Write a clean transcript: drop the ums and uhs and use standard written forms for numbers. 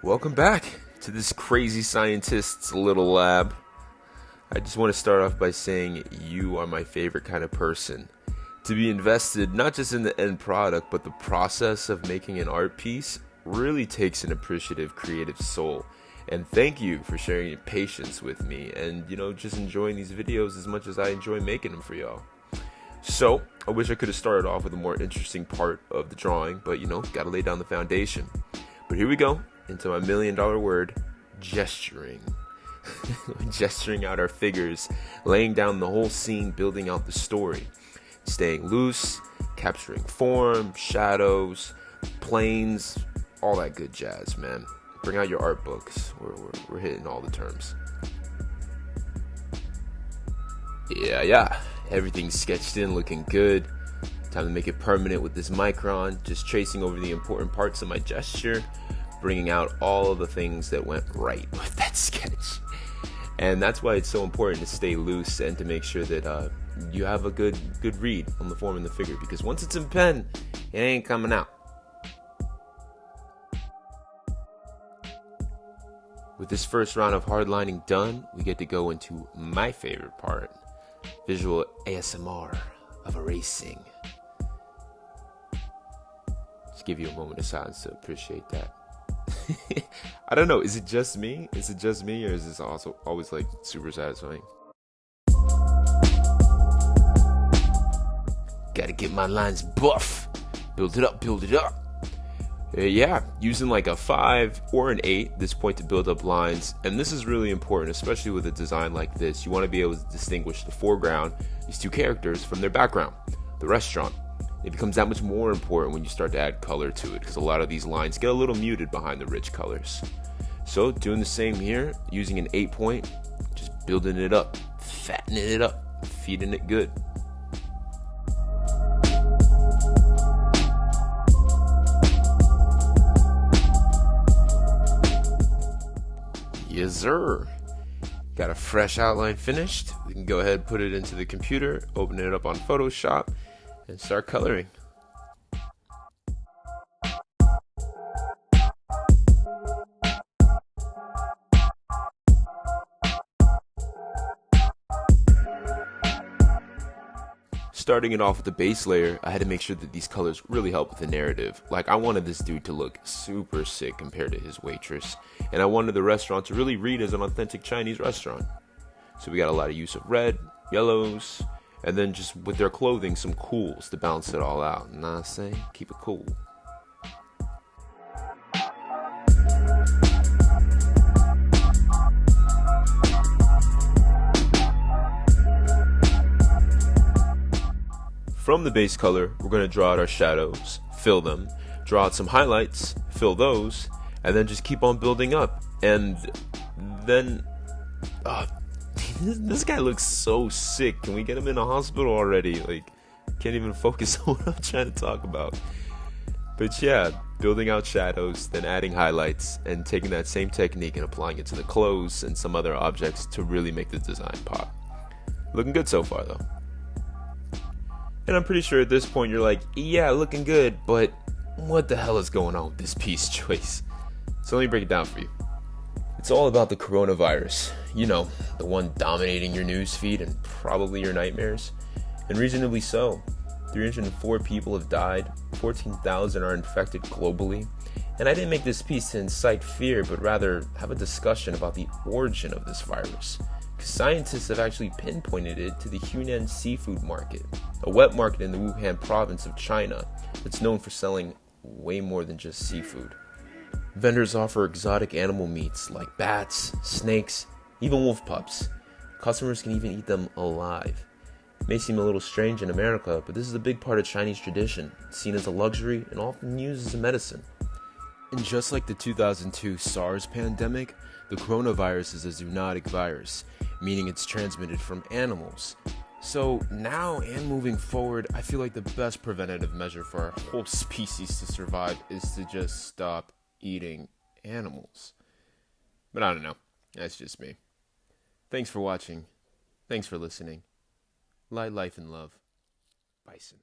Welcome back to this crazy scientist's little lab. I just want to start off by saying you are my favorite kind of person. To be invested not just in the end product, but the process of making an art piece really takes an appreciative, creative soul. And thank you for sharing your patience with me and, just enjoying these videos as much as I enjoy making them for y'all. So, I wish I could have started off with a more interesting part of the drawing, but gotta lay down the foundation. But here we go, into my $1 million word, gesturing. Gesturing out our figures, laying down the whole scene, building out the story. Staying loose, capturing form, shadows, planes, all that good jazz, man. Bring out your art books. We're hitting all the terms. Yeah. Everything's sketched in, looking good. Time to make it permanent with this micron. Just tracing over the important parts of my gesture, bringing out all of the things that went right with that sketch. And that's why it's so important to stay loose and to make sure that you have a good read on the form and the figure, because once it's in pen, it ain't coming out. With this first round of hardlining done, we get to go into my favorite part, visual ASMR of erasing. Just give you a moment of silence to appreciate that. I don't know, is it just me? Or is this also always like super satisfying? Gotta get my lines buff. Build it up. Yeah, using like a 5 or an 8 at this point to build up lines. And this is really important, especially with a design like this. You want to be able to distinguish the foreground, these two characters, from their background, the restaurant. It becomes that much more important when you start to add color to it, because a lot of these lines get a little muted behind the rich colors. So doing the same here, using an 8 point, just building it up, fattening it up, feeding it good. Yes, sir. Got a fresh outline finished. We can go ahead and put it into the computer, open it up on Photoshop, and start coloring. Starting it off with the base layer, I had to make sure that these colors really help with the narrative. Like, I wanted this dude to look super sick compared to his waitress, and I wanted the restaurant to really read as an authentic Chinese restaurant. So we got a lot of use of red, yellows, and then just with their clothing, some cools to balance it all out. You know what I'm saying? Keep it cool. From the base color, we're going to draw out our shadows, fill them, draw out some highlights, fill those, and then just keep on building up. And then, this guy looks so sick. Can we get him in a hospital already? Like, can't even focus on what I'm trying to talk about. But yeah, building out shadows, then adding highlights, and taking that same technique and applying it to the clothes and some other objects to really make the design pop. Looking good so far, though. And I'm pretty sure at this point you're like, yeah, looking good, but what the hell is going on with this piece choice? So let me break it down for you. It's all about the coronavirus. The one dominating your newsfeed and probably your nightmares. And reasonably so. 304 people have died, 14,000 are infected globally. And I didn't make this piece to incite fear, but rather have a discussion about the origin of this virus. Because scientists have actually pinpointed it to the Hunan seafood market, a wet market in the Wuhan province of China that's known for selling way more than just seafood. Vendors offer exotic animal meats like bats, snakes, even wolf pups. Customers can even eat them alive. It may seem a little strange in America, but this is a big part of Chinese tradition. It's seen as a luxury and often used as a medicine. And just like the 2002 SARS pandemic, the coronavirus is a zoonotic virus, meaning it's transmitted from animals. So now and moving forward, I feel like the best preventative measure for our whole species to survive is to just stop eating animals. But I don't know. That's just me. Thanks for watching. Thanks for listening. Light, life, and love. Bison.